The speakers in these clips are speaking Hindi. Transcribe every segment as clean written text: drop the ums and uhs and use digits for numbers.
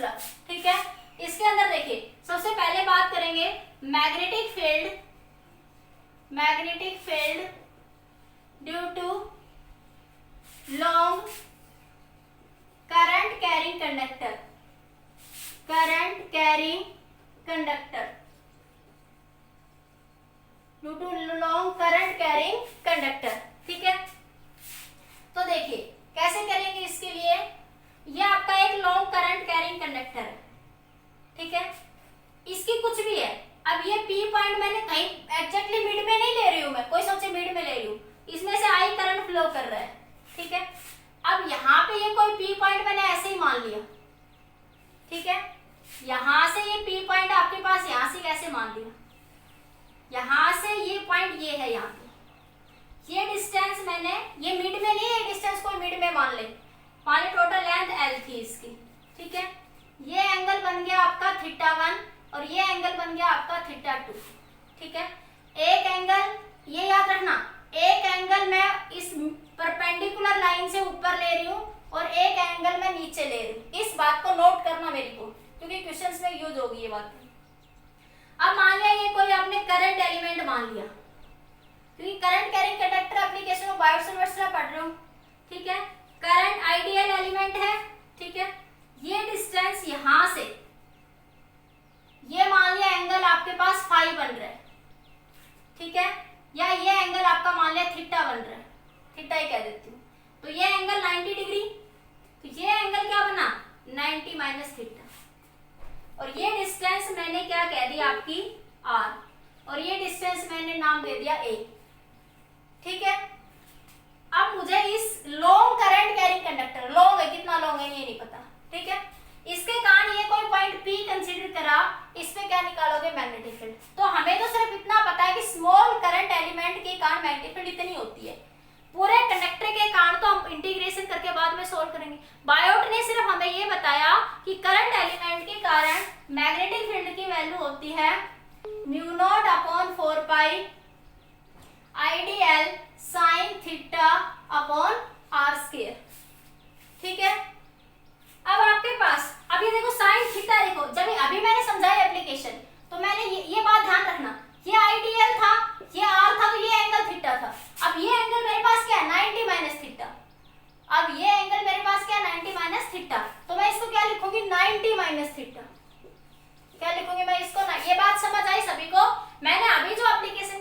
लॉ, ठीक है। इसके अंदर देखिए सबसे पहले बात करेंगे magnetic field due to long current carrying conductor due to long current carrying conductor, ठीक है। तो देखिए कैसे करेंगे इसके लिए, ये आपका एक लॉन्ग करंट कैरिंग कंडक्टर है, ठीक है। इसकी कुछ भी है, अब ये पी पॉइंट मैंने कहीं एग्जैक्टली मिड में नहीं ले रही हूं, मैं कोई सोचे मिड में ले रही हूं, इसमें से आई करंट फ्लो कर रहा है, ठीक है। अब यहाँ पे ये कोई पी पॉइंट मैंने ऐसे ही मान लिया, ठीक है। यहां से ये पी पॉइंट आपके पास यहां से कैसे मान लिया, यहां से ये पॉइंट ये है, यहाँ पे ये डिस्टेंस मैंने, ये मिड में नहीं है, डिस्टेंस कोई मिड में मान ले टोटल लेंथ एल थी इसकी, ठीक है। ये एंगल बन गया आपका θ1 और ये एंगल बन गया आपका θ2, ठीक है। एक एंगल ये याद रखना, एक एंगल मैं इस परपेंडिकुलर लाइन से ऊपर ले रही हूँ और एक एंगल मैं नीचे ले रही हूँ, इस बात को नोट करना मेरे को, क्योंकि क्वेश्चंस में यूज होगी ये बात। अब मान लिया ये कोई आपने करंट एलिमेंट मान लिया, क्योंकि करंट कैरिंग कंडक्टर एप्लीकेशन में बायोट पढ़ रहे हो, ठीक है। करंट आइडियल एलिमेंट है, ठीक है। ये डिस्टेंस यहां से ये मान लिया एंगल आपके पास फाई बन रहा है, ठीक है, या ये एंगल आपका मान लिया थीटा बन रहा है, थीटा ही कह देती हूँ। तो ये एंगल 90 डिग्री, तो ये एंगल क्या बना 90 माइनस थीटा, और ये डिस्टेंस मैंने क्या कह दिया आपकी r, और ये डिस्टेंस मैंने नाम दे दिया a, ठीक है। अब मुझे इस long current carrying conductor, long है कितना लॉन्ग है ये नहीं पता, ठीक है, इसके कारण ये कोई पॉइंट P कंसीडर करा, इस पे क्या निकालोगे मैग्नेटिक फील्ड। तो हमें तो सिर्फ इतना पता है कि स्मॉल करंट एलिमेंट के कारण मैग्नेटिक फील्ड इतनी होती है, पूरे कंडक्टर के कारण तो हम इंटीग्रेशन करके बाद में सोल्व करेंगे। बायोट ने सिर्फ हमें ये बताया कि करंट एलिमेंट के कारण मैग्नेटिक फील्ड की वैल्यू होती है μ0/4 pi I D L sine theta upon r square, ठीक है। अब आपके पास अभी देखो साइन थीटा, देखो जब अभी मैंने समझाया एप्लीकेशन, तो मैंने ये बात ध्यान रखना, ये आइडियल था, ये r था, तो ये एंगल थीटा था। अब ये एंगल मेरे पास क्या है 90 माइनस थीटा, अब ये एंगल मेरे पास क्या 90 माइनस थीटा, तो मैं इसको क्या लिखूंगी 90 माइनस थीटा, क्या लिखूंगी मैं इसको ना। ये बात समझ आई सभी को, मैंने अभी जो एप्लीकेशन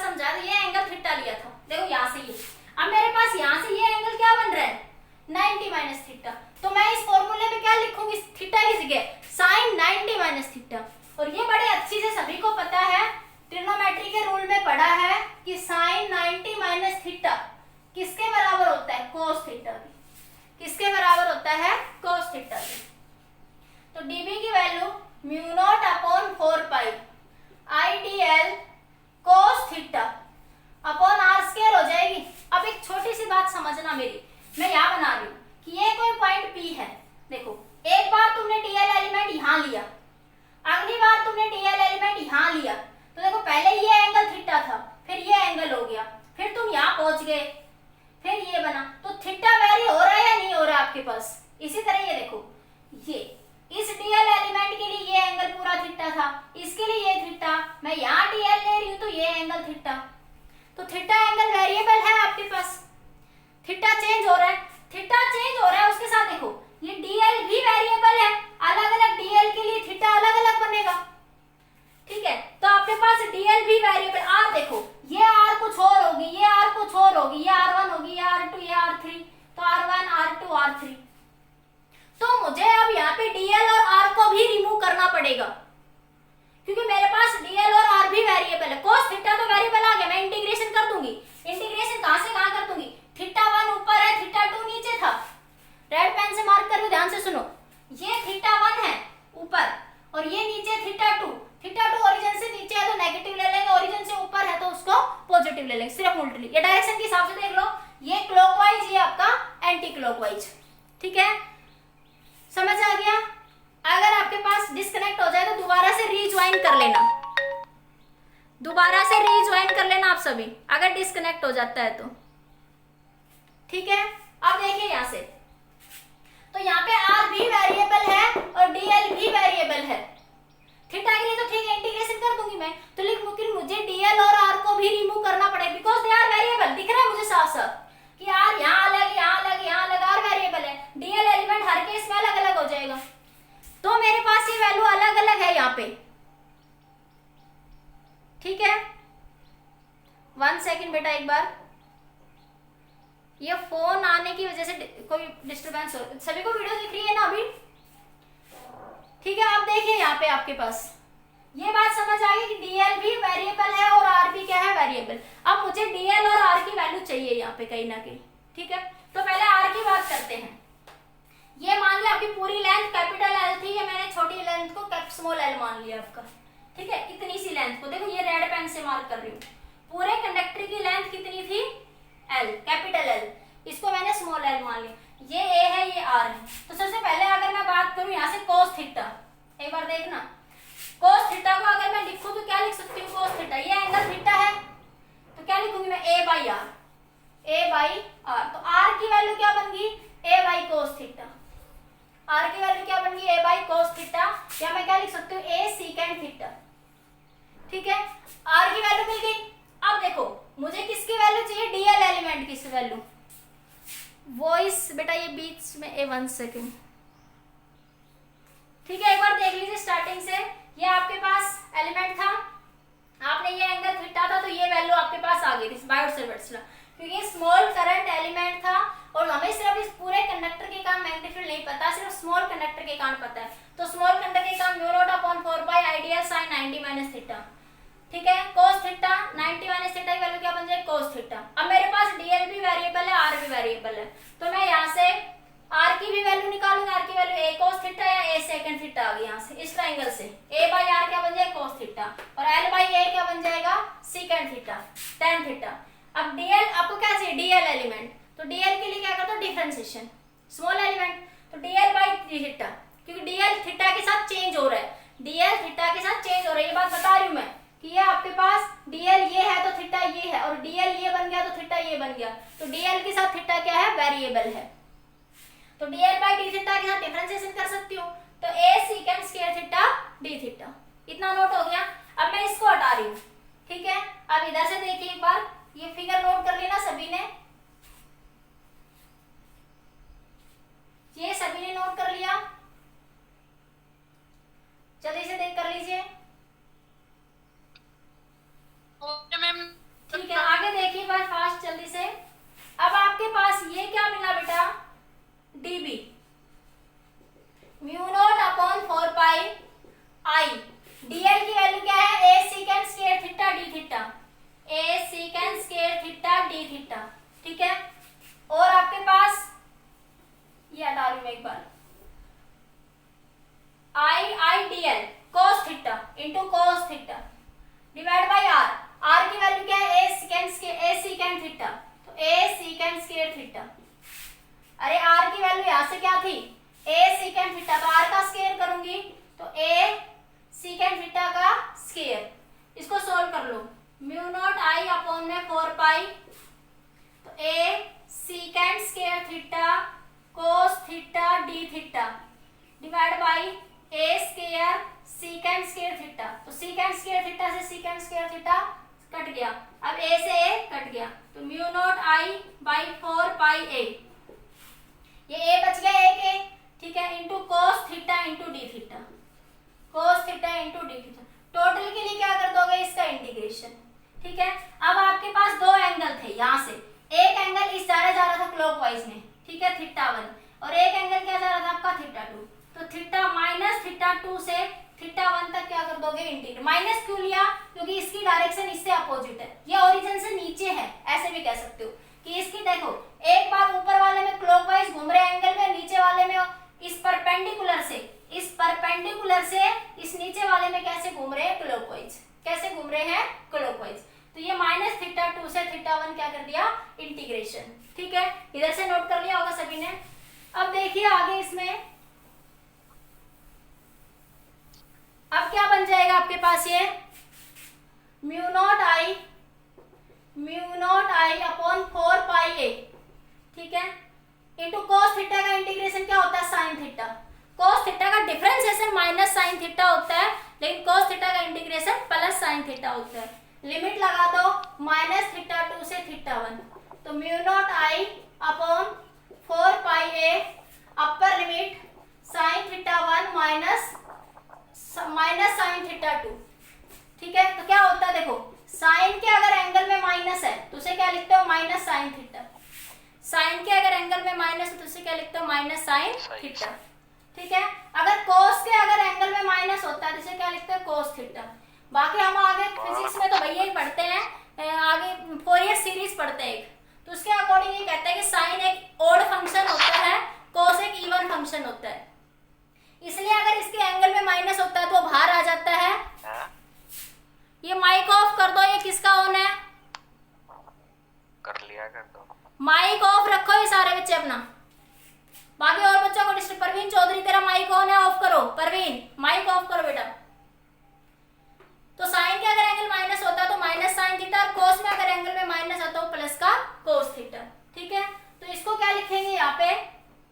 समझाया ये एंगल थीटा लिया था, देखो यहाँ से ये, अब मेरे पास यहाँ से ये एंगल क्या बन रहा है 90 माइनस थीटा, तो मैं इस फॉर्मूले में क्या लिखूंगी थीटा की जगह साइन 90 माइनस थीटा। और ये बड़े अच्छी से सभी को पता है, ट्रिग्नोमेट्री के रूल में पढ़ा है कि साइन 90 माइनस थीटा किसके बराबर होता है कोस थीटा की, किसके बराबर होता है कोस थीटा की। तो dv की value μ0/4 pi I D L cos theta upon r square हो जाएगी। अब एक छोटी सी बात समझना मेरी, मैं यहाँ बना रही हूँ कि ये कोई पॉइंट P है, देखो एक बार तुमने dl एलिमेंट यहाँ लिया, अगली बार तुमने dl एलिमेंट यहाँ लिया, तो देखो पहले ये एंगल थीटा था, फिर ये एंगल हो गया, फिर तुम यहाँ पहुंच गए, फिर ये बना, तो थीटा वेरी हो रहा है या नहीं हो रहा है आपके पास। इसी तरह ये देखो, ये इस dl एलिमेंट के लिए ये एंगल पूरा थीटा था, इसके लिए ये थीटा, मैं यहाँ dl ले रही हूँ तो ये एंगल थीटा, तो थीटा एंगल वेरिएबल है आपके पास, थीटा चेंज हो रहा है, थीटा चेंज हो रहा है, उसके साथ देखो ये dl भी वेरिएबल है, अलग अलग dl के लिए थीटा अलग अलग बनेगा, ठीक है। तो आपके पास dl भी वेरिएबल, r देखो ये r कुछ और होगी, ये r कुछ और होगी, ये r1 होगी, ये r2, ये r3, तो r1 r2 r3, तो मुझे अब यहाँ पे dl और r को भी रिमूव करना पड़ेगा, क्योंकि मेरे पास dl और r भी वेरिएबल है। cos थीटा तो वेरिएबल आ गया, मैं इंटीग्रेशन कर दूंगी, इंटीग्रेशन कहां से कहां कर दूंगी, θ1 ऊपर है, θ2 नीचे था, रेड पेन से मार्क करो, ध्यान से सुनो, ये θ1 है ऊपर और ये नीचे θ2, θ2 ओरिजिन से नीचे है तो नेगेटिव ले लेंगे, ओरिजिन से ऊपर है तो उसको पॉजिटिव ले लेंगे, सिर्फ उल्टी। ये डायरेक्शन के हिसाब से देख लो, ये क्लॉकवाइज, ये आपका एंटी क्लॉकवाइज, ठीक है, समझ आ गया। अगर आपके पास डिस्कनेक्ट हो जाए तो दोबारा से रीज्वाइन कर लेना, दोबारा से रीज्वाइन कर लेना आप सभी, अगर डिस्कनेक्ट हो जाता है तो, ठीक है। अब देखिए यहां से, तो यहाँ पे r भी वेरिएबल है डिस्टरबेंस हो, सभी को वीडियो दिख रही है ना अभी? ठीक है, आप देखिए यहाँ पे आपके पास ये बात समझ आ गई कि डीएल भी वेरिएबल है और आर भी क्या है, वेरिएबल। अब मुझे डीएल और आर की वैल्यू चाहिए यहाँ पे कहीं ना कहीं। ठीक है, तो पहले आर की बात करते हैं। ये मान लिया आपकी पूरी लेंथ कैपिटल एल थी, ये मैंने छोटी लेंथ को स्मॉल एल मान लिया आपका। ठीक है, इतनी सी लेंथ को देखो, ये रेड पेन से मार्क कर रही हूँ। पूरे कंडक्टर की लेंथ कितनी थी, एल, कैपिटल एल, इसको मैंने स्मॉल एल मान लिया। ये ए है, ये आर है। तो सबसे पहले अगर मैं बात करूं यहाँ से कोस थीटा, एक बार देखना, कोस थीटा को अगर मैं लिखूं तो क्या लिख सकती हूँ, कोस थीटा, ये एंगल थीटा है तो क्या लिखूंगी मैं, A by R, A by R. तो आर की वैल्यू क्या बन गई, A by cos theta. R की वैल्यू क्या बन गई, ए बाई कोस थीटा, या मैं क्या लिख सकती हूँ, ए सीकेंड थीटा। ठीक है, आर की वैल्यू मिल गई। अब देखो मुझे किसकी वैल्यू चाहिए, डीएल एलिमेंट की वैल्यू। वॉइस बेटा ये बीच में ए 1 सेकेंड। ठीक है, एक बार देख लीजिए स्टार्टिंग से, ये आपके पास एलिमेंट था, आपने ये एंगल थीटा था, तो ये वैल्यू आपके पास आ गई थी बायोट-सेवर्ट्स लॉ, क्योंकि स्मॉल करंट एलिमेंट था और हमें सिर्फ इस पूरे कंडक्टर के काम मैग्नीट्यूड नहीं पता, सिर्फ स्मॉल कंडक्टर के काम पता है। तो स्मॉल कंडक्टर के काम mu naught upon 4 pi I D L sign 90 minus theta. ठीक है, cos थीटा 90 माइनस थीटा की वैल्यू क्या बन जाएगी, cos थीटा। अब मेरे पास डीएल भी वेरिएबल है, आर भी वेरिएबल है, तो मैं यहाँ से आर की भी वैल्यू निकालूंगा। आर की वैल्यू ए cos थीटा या ए सेकंड थीटा आ गई यहाँ से, इस ट्रायंगल से ए बाई आर क्या बन जाएगा, cos थीटा, और एल बाई ए क्या बन जाएगा, सेकंड थीटा, tan थीटा। अब डीएल आपको क्या चाहिए, डीएल एलिमेंट, तो डीएल के लिए क्या करता हूँ, डिफरेंशिएशन, स्मॉल एलिमेंट, तो डीएल बाई थीटा, क्योंकि डीएल थीटा के साथ चेंज हो रहा है, डीएल थीटा के साथ चेंज हो रहा है, ये बात बता रही हूँ मैं कि ये आपके पास डीएल ये है तो थीटा ये है, और डीएल ये बन गया तो थीटा ये बन गया, तो डीएल के साथ थीटा क्या है, वेरिएबल है, तो डीएल बाई डी थीटा के साथ डिफरेंशिएशन कर सकती हूँ, तो A secant square theta D theta. इतना नोट हो गया। अब मैं इसको हटा रही हूँ। ठीक है, अब इधर से देखिए एक बार, ये फिगर नोट कर लेना सभी ने, ये सभी ने नोट कर लिया, जल्दी से देख कर लीजिए। ठीक है, आगे देखिए बार फास्ट जल्दी से। अब आपके पास ये क्या मिला बेटा, D B, mu naught upon 4 pi I, D L की वैल्यू क्या है, A secant square theta D theta, A secant square theta D theta. ठीक है, और आपके पास ये हटा लूं मैं एक बार, I I D L cos theta into cos theta divide by R, R की वैल्यू क्या है, ए सीकेंड थीटा, तो ए सीकेंड स्क्वायर थीटा। अरे आर की वैल्यू यहां से क्या थी, ए सीकेंड थीटा, तो आर का स्क्वायर करूंगी तो ए सीकेंड थीटा का स्क्वायर, इसको सोल्व कर लो, म्यू नॉट आई अपॉन में 4 पाई, तो A secant square theta cos theta D theta divide by A square सीकेंड square theta, तो सीकेंड स्क्वायर थीटा से सीकेंड स्क्वायर थीटा कट गया, अब ए से ए कट गया, तो mu not I by 4 pi ए, ये ए बच गया एक ए। ठीक है, into cos theta into D theta, cos theta into D theta, total के लिए क्या कर दोगे, इसका इंटीग्रेशन। ठीक है, अब आपके पास दो एंगल थे, यहाँ से एक एंगल इस जा रहा था क्लॉकवाइज में, ठीक है, थीटा 1, और एक एंगल क्या जा रहा था आपका, थीटा 2, तो थीटा माइनस थीटा 2 से थीटा 1 तक क्या कर दोगे, इंटीग्रेट। माइनस क्यों लिया, क्योंकि इसकी डायरेक्शन इससे अपोजिट है, ये ओरिजिन से नीचे है, ऐसे भी कह सकते हो कि इसकी देखो एक बार ऊपर वाले में क्लॉकवाइज घूम रहे एंगल में, नीचे वाले में इस परपेंडिकुलर से इस नीचे वाले में कैसे घूम रहे हैं, क्लॉकवाइज, कैसे घूम रहे हैं, क्लॉकवाइज। तो ये माइनस थीटा 2 से थीटा 1 क्या कर दिया, इंटीग्रेशन। ठीक है, इधर से नोट कर लिया होगा सभी ने। अब देखिए आगे इसमें अब क्या बन जाएगा आपके पास, ये mu naught I upon 4 pi ए, ठीक है, इंटू cos थीटा का इंटीग्रेशन क्या होता है, साइन थीटा। cos थीटा का डिफरेंशिएशन माइनस साइन थीटा होता है, लेकिन cos थीटा का इंटीग्रेशन प्लस साइन थीटा होता है। लिमिट लगा दो माइनस थीटा 2 से थीटा 1, तो mu not I upon 4 pi A, upper limit sine theta 1 minus sine theta 2। ठीक है, तो क्या होता है देखो, साइन के अगर एंगल में माइनस है तो उसे क्या लिखते हो, माइनस साइन थीटा। साइन के अगर एंगल में माइनस हो तो उसे क्या लिखते हो, माइनस साइन थीटा। ठीक है, अगर कोस के अगर एंगल में माइनस होता है तो इसे क्या लिखते हैं, कोस थीटा। बाकी हम आगे फिजिक्स में तो भैया ही पढ़ते हैं, आगे फोरियर सीरीज पढ़ते हैं एक, तो उसके अकॉर्डिंग ये कहता है कि साइन एक ऑड फंक्शन होता है, कोस एक इवन फंक्शन होता है। इसलिए अगर इसके एंगल में माइनस होता है तो बाहर आ जाता है। ये माइक ऑफ कर दो, ये किसका ऑन है, कर लिया, कर दो। माइक ऑफ रखो ये सारे बच्चे अपना, बाकी और बच्चों को डिस्टर्ब। परवीन चौधरी तेरा माइक ऑन है, ऑफ करो। परवीन माइक ऑफ करो बेटा। तो साइन के अगर एंगल माइनस होता है तो माइनस साइन थीटा, और कोस में अगर एंगल में माइनस आता है प्लस का कोस थीटा। ठीक है, तो इसको क्या लिखेंगे यहाँ पे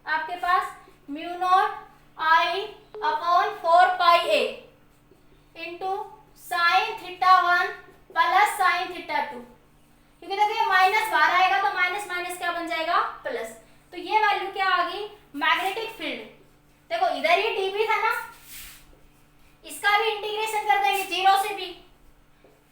आपके पास, mu not I upon 4 pi A into sine theta 1 plus sine theta 2। क्योंकि देखिए माइनस बाहर आएगा तो माइनस माइनस क्या बन जाएगा, प्लस। तो ये वैल्यू क्या आ गई, मैग्नेटिक फील्ड। देखो इधर ये डीबी था ना, इसका भी इंटीग्रेशन कर देंगे 0 से b।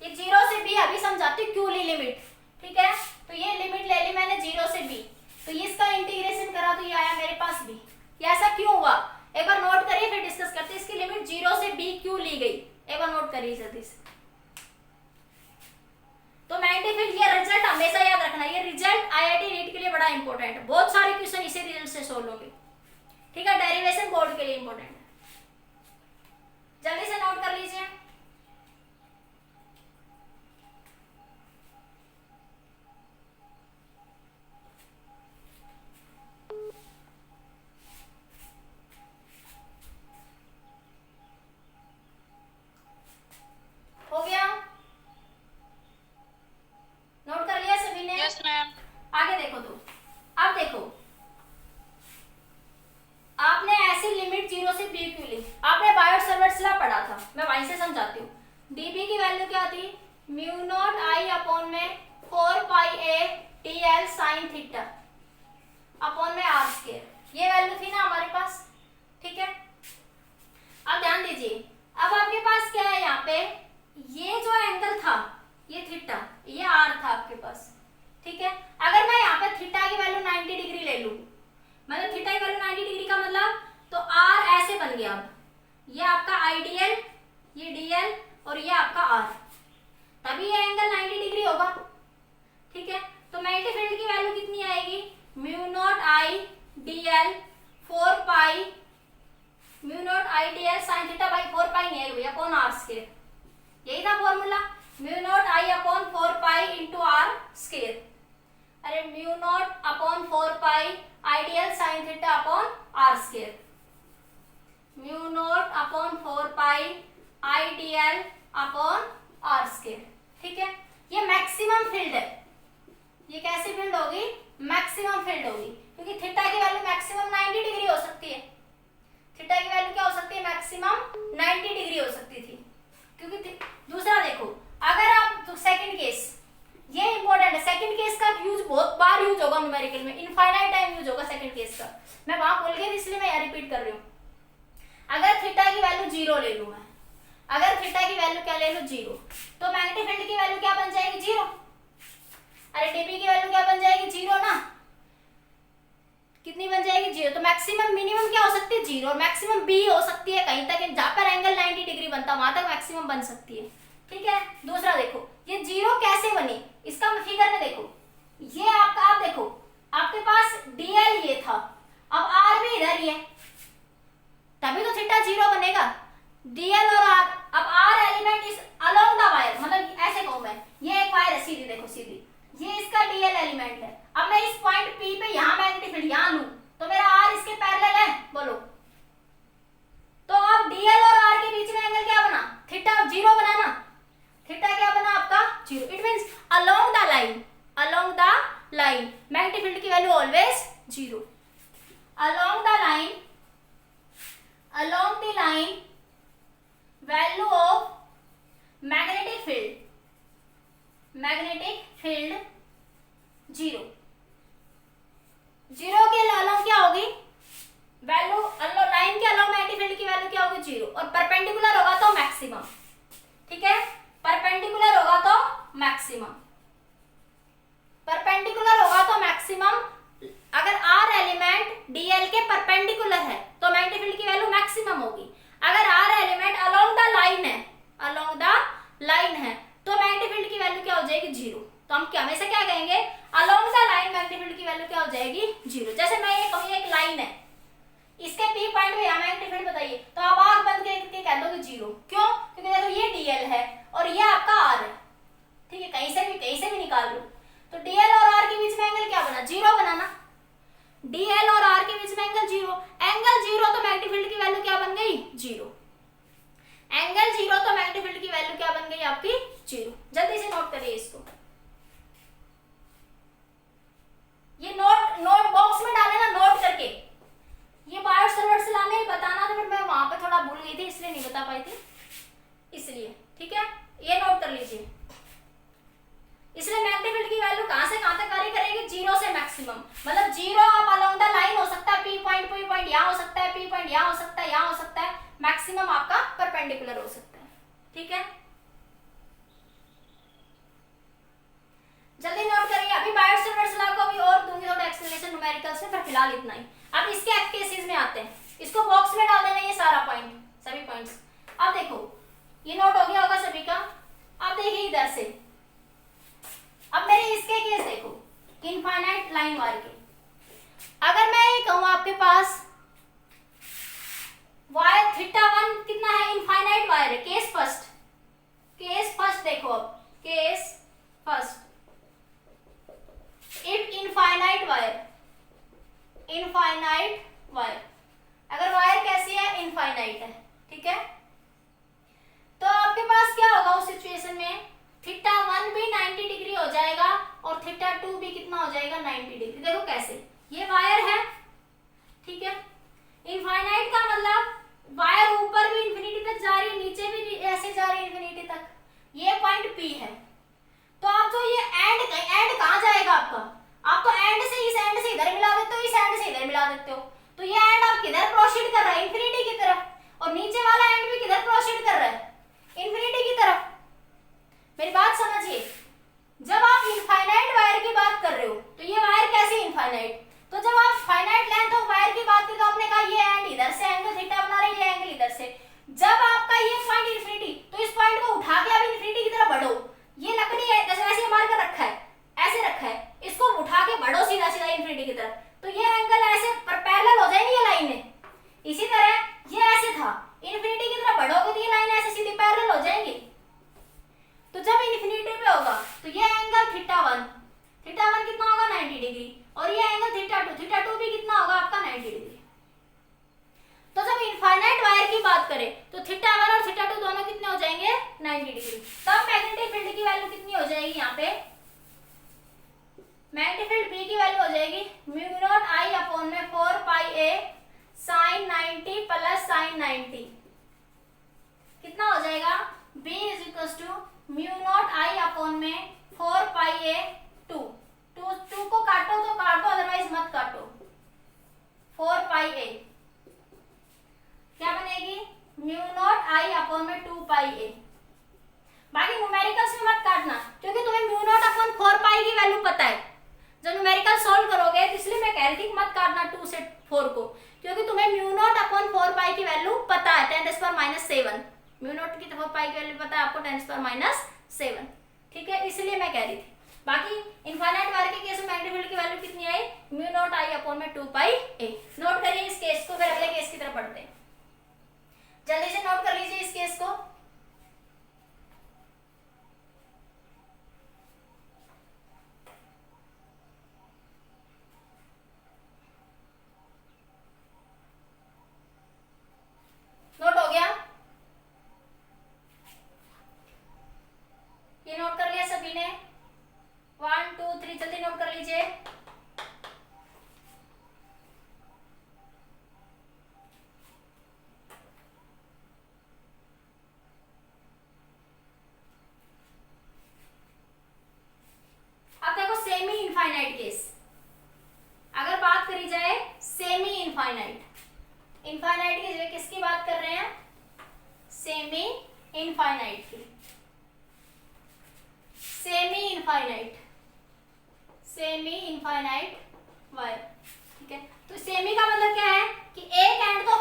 ये 0 से b अभी समझाती हूँ क्यों ली लिमिट। ठीक है, तो ये लिमिट ले ली मैंने 0 से b, तो ये इसका इंटीग्रेशन करा तो ये आया मेरे पास b। ये ऐसा क्यों हुआ, एक बार नोट करिए फिर डिस्कस करते हैं। इसकी लिमिट 0 से b क्यों ली गई, एक बार नोट करिए जल्दी से। तो मैग्नेटिक फील्ड, ये रिजल्ट हमेशा याद रखना, ये रिजल्ट आईआईटी नीट के लिए बड़ा इंपॉर्टेंट है, बहुत सारे क्वेश्चन इसी रिजल्ट से सोल्व होंगे। ठीक है, डेरिवेशन बोर्ड के लिए इंपॉर्टेंट है, जल्दी से नोट कर लीजिए। हो गया, नोट कर लिया सभी ने? Yes ma'am. आगे देखो, तो अब देखो आपने ऐसी लिमिट 0 से b क्यों ली, आपने बायोट-सावर्ट्स लॉ पढ़ा था, मैं वहीं से समझाती हूँ। db की वैल्यू क्या थी, म्यू नॉट आई अपॉन में 4 pi a dl sine theta upon में r स्क्वायर, ये वैल्यू थी ना हमारे पास। ठीक है, अब ध्यान दीजिए, अब आपके पास क्या है यहाँ पे, ये जो एंगल था ये थीटा, ये r था आपके पास। ठीक है, अगर मैं यहाँ पे थीटा की वैल्यू 90 डिग्री ले लूँ, मतलब थीटा की वैल्यू 90 डिग्री का मतलब, तो r ऐसे बन गया। अब ये आपका आइडियल, ये dl और ये आपका r, तभी ये एंगल 90 डिग्री होगा। ठीक है, तो मैग्नेटिक फील्ड की वैल्यू कितनी आएगी, mu not I dl 4 pi, mu not I dl sine theta by 4 pi नहीं है भैया, अपॉन r स्क्वायर, यही था formula, mu not I upon 4 pi into r square. अरे mu naught upon 4 pi I D L sine theta upon r square, mu naught upon 4 pi I D L upon r square. ठीक है, ये मैक्सिमम फील्ड है, ये कैसी फील्ड होगी, मैक्सिमम फील्ड होगी, क्योंकि थीटा की वैल्यू मैक्सिमम 90 डिग्री हो सकती है। थीटा की वैल्यू क्या हो सकती है, मैक्सिमम 90 डिग्री हो सकती थी। क्योंकि दूसरा देखो, अगर आप तो सेकंड केस, ये इंपॉर्टेंट है, सेकंड केस का यूज बहुत बार यूज होगा न्यूमेरिकल में, इनफाइनाइट टाइम यूज होगा सेकंड केस का, मैं वहां भूल गई इसलिए मैं यहाँ रिपीट कर रही हूँ। अगर थीटा की वैल्यू 0 ले लूं मैं, अगर थीटा की वैल्यू क्या ले लूं 0, तो मैग्नेटिक फील्ड की वैल्यू क्या बन जाएगी, 0। अरे डीबी की वैल्यू क्या बन जाएगी, 0 ना, कितनी बन जाएगी, 0। तो मैक्सिमम मिनिमम क्या हो सकती है, 0, और मैक्सिमम b हो सकती है कहीं तक, जहां पर एंगल 90 डिग्री बनता वहां तक मैक्सिमम बन सकती है। ठीक है, दूसरा देखो ये 0 कैसे बनी, इसका फिगर में देखो, ये आपका, आप देखो आपके पास dl ये था, अब r भी इधर ही है, तभी तो थीटा 0 बनेगा। dl और r, अब r element is along the wire, मतलब ऐसे कहूं मैं, ये एक वायर है सीधी, देखो सीधी, ये इसका dl एलिमेंट है। अब मैं इस पॉइंट p पे यहां मैग्नेटिक फील्ड यहां लूं, तो मेरा r इसके पैरेलल है, बोलो। तो अब dl और r के बीच में एंगल क्या बना, थीटा 0 बना ना, थीटा क्या बना आपका 0। It means along the line, along the line magnetic field की value always 0, along the line यहाँ हो सकता है, P पॉइंट यहाँ हो सकता है, यहाँ हो सकता है, मैक्सिमम आपका परपेंडिकुलर हो सकता है। ठीक है, जल्दी नोट करिए। अभी बायोट-सावर्ट्स लॉ को अभी और दूंगी थोड़ा एक्सप्लेनेशन न्यूमेरिकल्स में, पर फिलहाल इतना ही। अब इसके केसेस में आते हैं, इसको बॉक्स में डाल देना ये सारा पॉइंट, सभी पॉइंट्स। अब देखो ये नोट हो गया होगा सभी का। अब देखिए इधर से, अब मेरे इसके केस देखो, इनफाइनाइट लाइन वायर के। अगर मैं ये कहूं आपके पास वायर थीटा 1 कितना है, इनफाइनाइट वायर है, केस फर्स्ट, केस फर्स्ट देखो, अब case first, if infinite wire, infinite wire, अगर वायर कैसी है, इनफाइनाइट है, ठीक है, तो आपके पास क्या होगा उस सिचुएशन में, थीटा 1 भी 90 डिग्री हो जाएगा और थीटा 2 भी कितना हो जाएगा, 90 डिग्री। देखो कैसे, ये वायर है, ठीक है, इनफाइनाइट का मतलब वायर ऊपर भी इंफिनिटी तक जा रही है, नीचे भी ऐसे जा रही है इंफिनिटी तक, ये पॉइंट P है। तो आप जो ये एंड कहां जाएगा आपका, आप तो एंड से इस एंड से इधर मिला देते हो, इस एंड से इधर मिला देते हो, तो ये एंड आप किधर प्रोसीड कर रहा है, इंफिनिटी की तरफ, और नीचे वाला एंड भी किधर प्रोसीड कर रहा है, इंफिनिटी की तरफ। मेरी बात समझिए, जब आप इनफाइनाइट वायर की बात कर रहे हो तो ये वायर कैसी इनफाइनाइट, तो जब आप फाइनाइट लेंथ ऑफ वायर की बात करते हो, आपने कहा ये एंड इधर से एंगल थीटा बना रहा है, ये एंगल इधर से, जब आपका ये पॉइंट इंफिनिटी, तो इस पॉइंट को उठा के आप इंफिनिटी की तरफ बढ़ो, ये लकड़ी है जैसे ऐसे मार कर रखा है, ऐसे रखा है, इसको उठा के बढ़ो सीधा सीधा इंफिनिटी की तरफ, तो ये एंगल ऐसे पैरेलल हो जाएंगे ये लाइनें। इसी तरह ये ऐसे था, इंफिनिटी की तरफ बढ़ोगे तो ये लाइन ऐसे सीधी पैरेलल हो जाएंगी। तो जब इंफिनिटी पे होगा तो ये एंगल थीटा 1 कितना होगा, 90 डिग्री, और ये एंगल थीटा 2 भी कितना होगा आपका, 90 डिग्री। तो जब इनफाइनाइट वायर की बात करें तो थीटा 1 और थीटा 2 दोनों कितने हो जाएंगे, 90 डिग्री। तब मैग्नेटिक फील्ड की वैल्यू कितनी हो जाएगी, यहाँ पे मैग्नेटिक फील्ड B की वैल्यू हो जाएगी म्यू नॉट I अपॉन में 4 pi A sin 90 plus sin 90, कितना हो जाएगा, B is equal to mu not I upon में 4 पाई A 2 को काटो तो काटो, अदरवाइज मत काटो, 4 पाई A क्या बनेगी, म्यू नॉट I अपॉन में 2 पाई A। बाकी न्यूमेरिकल्स में मत काटना, क्योंकि तुम्हें म्यू नॉट अपॉन 4 पाई की वैल्यू पता है, जब न्यूमेरिकल सॉल्व करोगे, तो इसलिए मैं कह रही थी मत काटना 2 से 4 को, क्योंकि तुम्हें म्यू नॉट अपॉन 4 पाई की वैल्यू पता है, 10⁻⁷ म्यू नॉट की 4 पाई की वैल्यू पता है आपको, 10⁻⁷, ठीक है, इसलिए मैं कह रही थी। बाकी इनफाइनाइट वायर के केस में मैग्नेटिक फील्ड की वैल्यू कितनी आई, म्यू नॉट I अपॉन में 2 पाई A। नोट करिए इस केस को, फिर अगले केस की तरफ बढ़ते हैं, जल्दी से नोट कर लीजिए इस केस को। नोट हो गया, ये नोट कर लिया सभी ने, 1 2 3 जल्दी नोट कर लीजिए। अब देखो सेमी इनफाइनाइट केस, अगर बात करी जाए सेमी इनफाइनाइट, इनफाइनाइट की जगह किसकी बात कर रहे हैं, सेमी इनफाइनाइट की, सेमी इनफाइनाइट वायर, ठीक है। तो सेमी का मतलब क्या है कि एक एंड तो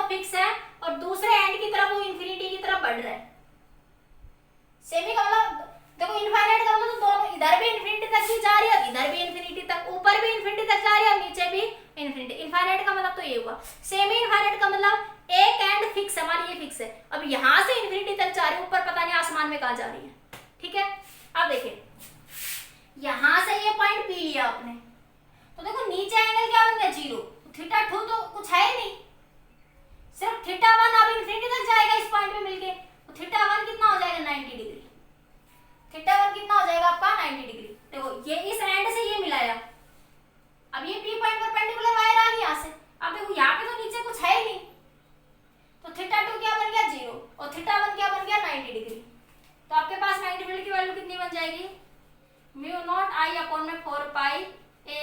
फिक्स है, और दूसरे एंड की तरफ वो इंफिनिटी की तरफ बढ़ रहा है। सेमी का मतलब देखो, इनफाइनाइट का मतलब तो दोनों, इधर भी इंफिनिटी तक भी जा रही है, इधर भी इंफिनिटी तक, ऊपर भी इंफिनिटी तक जा रही है और नीचे भी इंफिनिटी। इनफाइनाइट का मतलब तो ये हुआ। सेमी इनफाइनाइट का मतलब एक एंड फिक्स है, हमारी ये फिक्स है, अब यहां से इंफिनिटी तक जा रही है, ऊपर पता नहीं आसमान में कहां जा रही है, ठीक है। अब देखिए यहां से ये पॉइंट P लिया आपने, तो देखो नीचे एंगल क्या बन गया, 0, थीटा 2 तो कुछ है ही नहीं, सिर्फ थीटा 1 अब इंफिनिटी तक जाएगा इस पॉइंट पे मिलके, तो थीटा 1 कितना हो जाएगा, 90 डिग्री, थीटा 1 कितना हो जाएगा आपका, 90 डिग्री। देखो ये इस एंड से ये मिलाया, अब ये P पॉइंट परपेंडिकुलर वायर आ गई यहां से, अब देखो यहाँ पे तो नीचे कुछ है ही नहीं, तो थीटा 2 क्या बन गया, 0, और थीटा 1 क्या बन गया, 90 डिग्री। तो आपके पास मैग्नेटिक फील्ड की वैल्यू कितनी बन जाएगी, म्यू नॉट I अपॉन में 4 पाई A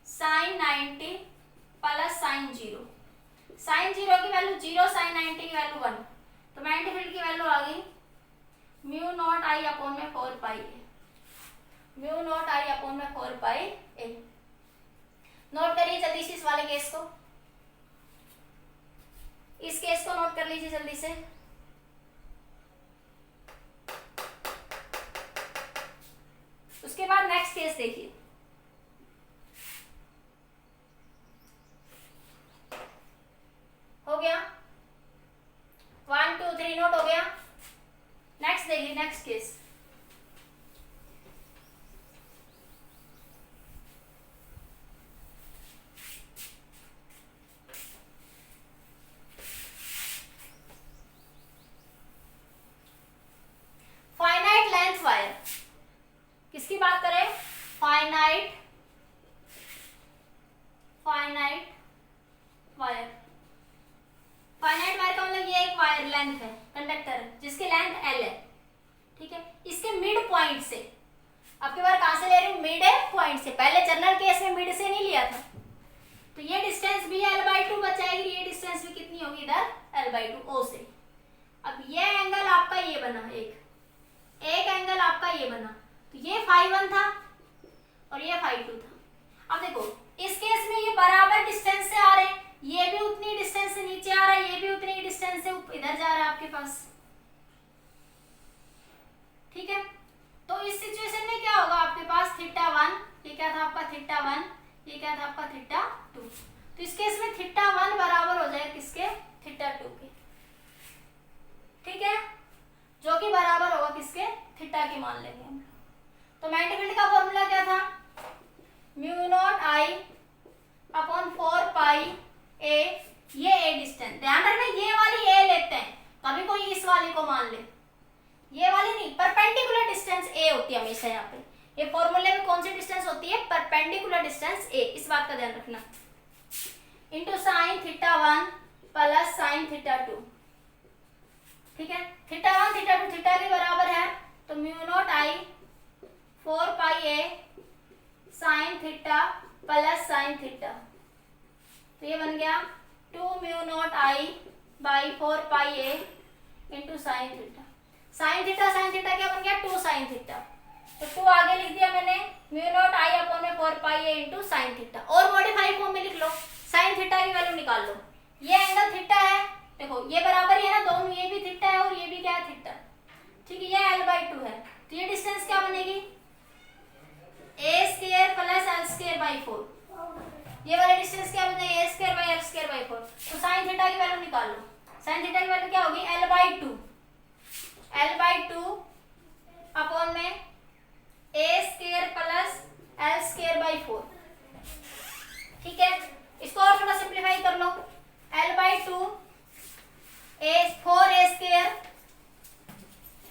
sin 90 साइन 0 की वैल्यू 0, साइन 90 की वैल्यू 1, तो मैग्नेटिक फील्ड की वैल्यू आ गई म्यू नॉट आई अपॉन में 4 pi A, mu naught I upon में 4 पाई ए। नोट करिए जल्दी से इस वाले केस को, इस केस को नोट कर लीजिए जल्दी से। उसके बाद नेक्स्ट केस देखिए, हो गया 1 2 3 नोट हो गया। नेक्स्ट देखिए, next case, finite length wire, किसकी बात करें, फाइनाइट वायर। फाइनाइट वायर का मतलब ये एक वायर लेंथ है, कंडक्टर जिसकी लेंथ L है, ठीक है। इसके मिड पॉइंट से, आपके बार कहां से ले रही हूँ, मिड पॉइंट से, पहले जनरल केस में मिड से नहीं लिया था, तो ये डिस्टेंस भी L/2 बच जाएगी, ये डिस्टेंस भी कितनी होगी इधर L/2 O से। अब ये एंगल आपका ये बना, एक एंगल आपका ये बना, तो ये φ1 था और ये φ2 था। अब देखो इस केस में ये बराबर डिस्टेंस से आ रहे हैं, ये भी उतनी डिस्टेंस से नीचे आ रहा है, ये भी उतनी डिस्टेंस से इधर जा रहा है आपके पास, ठीक है। तो इस सिचुएशन में क्या होगा, आपके पास θ1, ये क्या था आपका θ1, ये क्या था आपका θ2, तो इस केस में θ1 बराबर हो जाएगा किसके, θ2 के, ठीक है, जो कि बराबर होगा किसके, थीटा के मान लेंगे हम। तो मैग्नेटिक फील्ड का फॉर्मूला क्या था, mu naught I upon 4 pi ए, ये ए डिस्टेंस, ध्यान रखना ये वाली ए लेते हैं, कभी कोई इस वाली को मान ले, ये वाली नहीं, परपेंडिकुलर डिस्टेंस ए होती है हमेशा यहाँ पे, ये फॉर्मूले में कौन सी डिस्टेंस होती है, परपेंडिकुलर डिस्टेंस ए, इस बात का ध्यान रखना, इंटू साइन θ1 प्लस साइन θ2, ठीक है। θ1 θ2 थीटा के बराबर है, तो mu not I 4 pi A sine theta plus sine theta, तो ये बन गया 2 mu not I by 4 pi A into sine theta. Sine theta क्या बन गया, 2 साइन थीटा, तो 2 आगे लिख दिया मैंने, म्यू नॉट आई अपॉन में 4 pi A into sine theta, और मॉडिफाई फॉर्म में लिख लो, साइन थीटा की वैल्यू निकाल लो, ये एंगल थीटा है, देखो ये बराबर ही है ना दोनों, ये भी थीटा है और ये भी क्या है थीटा, ठीक है, ये L/2 है, तो ये डिस्टेंस क्या बनेगी, a² प्लस L²/4, ये वाला डिस्टेंस क्या बन जाएगा, a² L²/4, तो साइन थीटा की वैल्यू निकाल लो, साइन थीटा की वैल्यू क्या होगी, L/2 अपॉन में a² प्लस L²/4, ठीक है। इसको और थोड़ा सिंप्लीफाई कर लो, L/2 4a²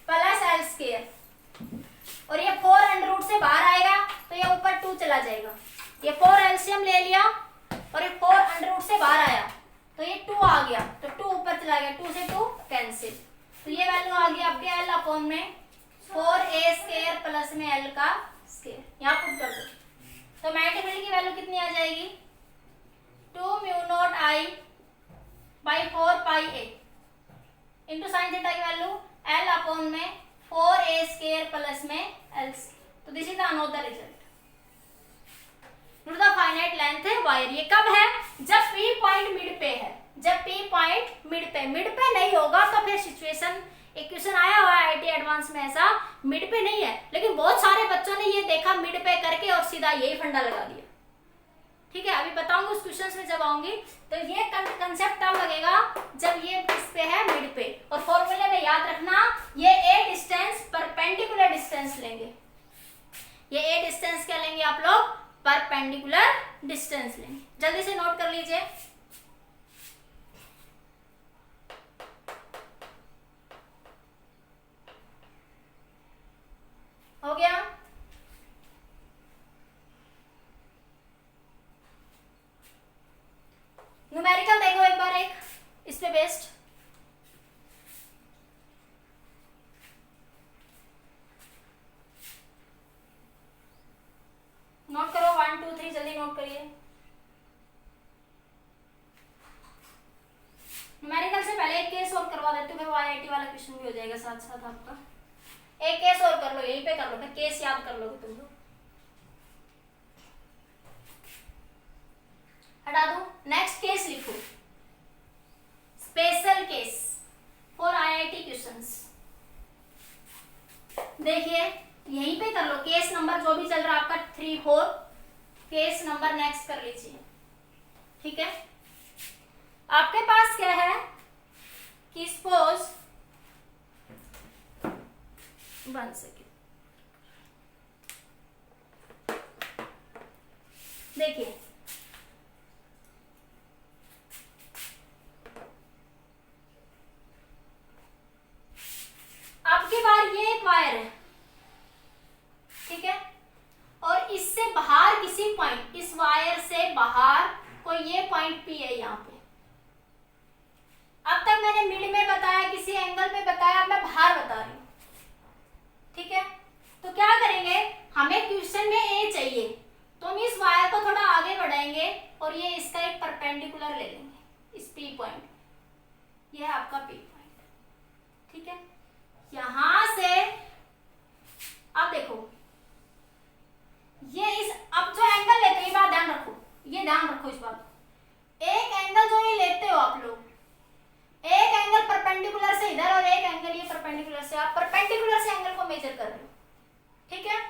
प्लस L² और ये 4 अंडर रूट से बाहर आएगा तो ये ऊपर 2 चला जाएगा, ये 4 एलसीएम ले लिया और ये 4 अंडर रूट से बाहर आया तो ये 2 आ गया, तो 2 ऊपर चला गया, 2 से 2 कैंसिल, तो ये वैल्यू आ गई आपके L अपॉन में 4a² प्लस में L का स्क्वायर, यहाँ पुट कर दो, तो मैग्नेटिक फील्ड की वैल्यू कितनी आ जाएगी, 2 mu not I by 4 pi A into sine theta की वैल्यू L अपॉन में 4a² प्लस में L, तो this is the another result. The finite length है वायर, ये कब है, जब P पॉइंट मिड पे है, जब P पॉइंट मिड पे नहीं होगा तो फिर सिचुएशन, एक क्वेश्चन आया हुआ है आईटी एडवांस में, ऐसा मिड पे नहीं है, लेकिन बहुत सारे बच्चों ने ये देखा मिड पे करके और सीधा यही फंडा लगा दिया, ठीक है। अभी बताऊंगी उस क्वेश्चन में जब आऊंगी, तो ये कंसेप्ट तब लगेगा जब ये इस पे है मिड पे, और फॉर्मूले में याद रखना ये ए डिस्टेंस परपेंडिकुलर डिस्टेंस लेंगे, ये ए डिस्टेंस क्या लेंगे आप लोग, परपेंडिकुलर डिस्टेंस लेंगे, जल्दी से नोट कर लीजिए। हो गया, न्यूमेरिकल देखो एक बार, एक इस पे बेस्ड, नोट करो 1 2 3 जल्दी नोट करिए। क्वेश्चन भी हो जाएगा साथ साथ आपका। एक केस और कर लो, यहीं पे कर लो, फिर केस याद कर लोगे तुम लोग। हटा दो, नेक्स्ट केस लिखो, special case for IIT questions. देखिए यहीं पे कर लो, केस नंबर जो भी चल रहा है आपका 3 4, केस नंबर नेक्स्ट कर लीजिए। ठीक है, आपके पास क्या है कि सपोज 1 सेकेंड, देखिए आपके बार ये एक वायर है, ठीक है, और इससे बाहर किसी पॉइंट, इस वायर से बाहर कोई ये पॉइंट पी है यहाँ पे। अब तक मैंने मिड में बताया, किसी एंगल में बताया, अब मैं बाहर बता रही हूँ। ठीक है, तो क्या करेंगे, हमें क्वेश्चन में ए चाहिए, तो हम इस वायर को थोड़ा आगे बढ़ाएंगे और ये इसका एक परपेंडिकुलर ले लेंगे, इस पी पॉइंट, ये है आपका पी पॉइंट। ठीक है, यहां से अब देखो ये इस, अब जो एंगल लेते हैं, ये बात ध्यान रखो, ये ध्यान रखो इस बात, एक एंगल जो ये लेते हो आप लोग, एक एंगल परपेंडिकुलर से इधर और एक एंगल ये परपेंडिकुलर से, आप परपेंडिकुलर से एंगल को मेजर कर रहे हो। ठीक है,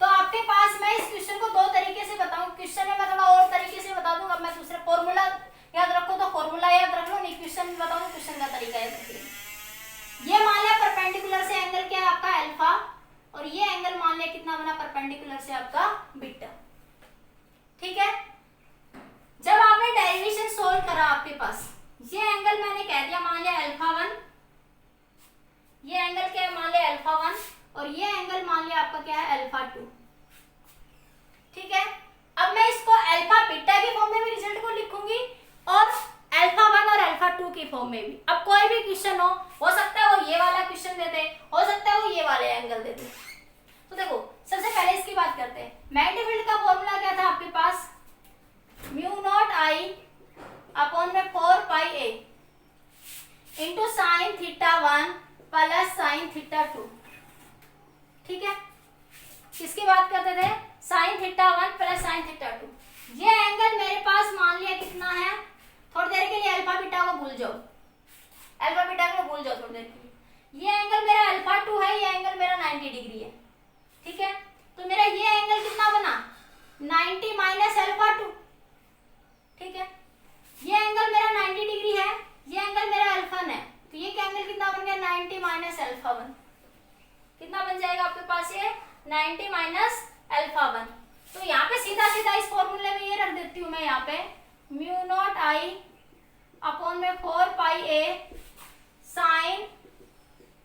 तो आपके पास मैं इस क्वेश्चन को 2 तरीके से बताऊं, क्वेश्चन में मैं थोड़ा और तरीके से बता दूंगा, मैं दूसरे फॉर्मूला याद रखो तो फॉर्मूला याद रख लो, नहीं क्वेश्चन में बताऊं क्वेश्चन का तरीका याद रखिए। ये मान लिया परपेंडिकुलर से एंगल क्या है आपका अल्फा, और ये एंगल मान लिया कितना बना परपेंडिकुलर से आपका बीटा। ठीक है, जब आपने डेरिवेशन सोल्व करा, आपके पास ये एंगल मैंने कह दिया मान लिया अल्फा 1, ये एंगल क्या है मान लिया अल्फा 1, और ये एंगल मान लिया आपका क्या है अल्फा 2। ठीक है, अब मैं इसको अल्फा बीटा के फॉर्म में भी रिजल्ट को लिखूंगी और अल्फा 1 और अल्फा 2 की फॉर्म में भी। अब कोई भी क्वेश्चन हो सकता है वो ये वाला क्वेश्चन देते, हो सकता है वो ये वाले एंगल देते। तो देखो सबसे पहले इसकी बात करते हैं, मैग्नेटिक फील्ड का फॉर्मूला क्या था आपके पास, म्यू नॉट आई अपॉन में 4 pi A into sine theta 1 plus sine theta 2। ठीक है, किसकी बात करते थे, sine theta 1 plus sine theta 2। ये एंगल मेरे पास मान लिया कितना है, थोड़ी देर के लिए अल्फा बीटा को भूल जाओ, अल्फा बीटा को भूल जाओ थोड़ी देर के लिए, ये एंगल मेरा अल्फा 2 है, ये एंगल मेरा 90 डिग्री है। ठीक है, तो मेरा ये एंगल कितना बना 90 माइनस अल्फा 2। ठीक है, ये एंगल मेरा 90 डिग्री है, ये एंगल मेरा अल्फा है, तो ये एंगल कितना बन गया 90 माइनस अल्फा 1, कितना बन जाएगा आपके पास ये 90 माइनस अल्फा 1। तो यहाँ पे सीधा सीधा इस फॉर्मूले में ये रख देती हूँ मैं, यहाँ पे म्यू नॉट आई अपॉन में 4 pi A sine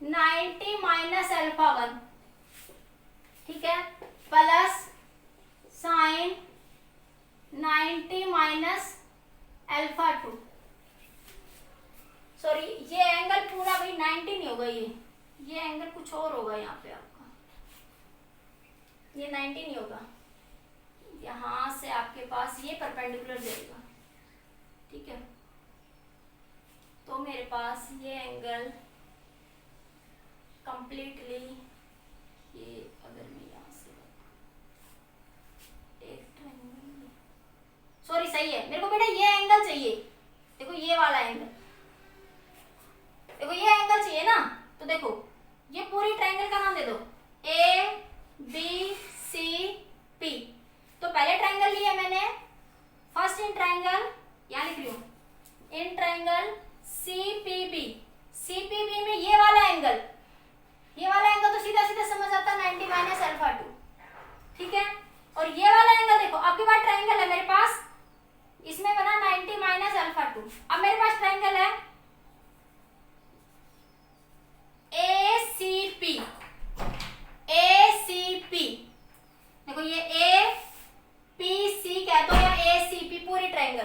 90 minus alpha 1, ठीक है, plus sign 90 minus alpha 2। Sorry ये एंगल पूरा भाई 90 नहीं होगा, ये एंगल कुछ और होगा यहाँ पे आपका, ये 90 नहीं होगा, यहाँ से आपके पास ये परपेंडिकुलर जाएगा। ठीक है, तो मेरे पास ये एंगल कंप्लीटली, ये अगर मैं यहाँ से एक ट्रायंगल, सॉरी सही है, मेरे को बेटा ये एंगल चाहिए, देखो ये वाला एंगल, देखो ये एंगल चाहिए ना, तो देखो ये पूरी ट्रायंगल का नाम दे दो ए बी सी पी। तो पहले ट्रायंगल लिया मैंने, फर्स्ट इन ट्रायंगल, यहाँ लिख रही हूँ इन ट्रायंगल सीपीबी, सीपीबी में ये वाला एंगल, ये वाला एंगल तो सीधा सीधा समझ आता है 90 माइनस अल्फा 2। ठीक है, और ये वाला एंगल देखो आपके पास ट्रायंगल है मेरे पास, इसमें बना 90 माइनस अल्फा 2। अब मेरे पास ट्रायंगल है एसीपी, एसीपी देखो ये ए पी सी कह दो या एसीपी पूरी ट्रायंगल,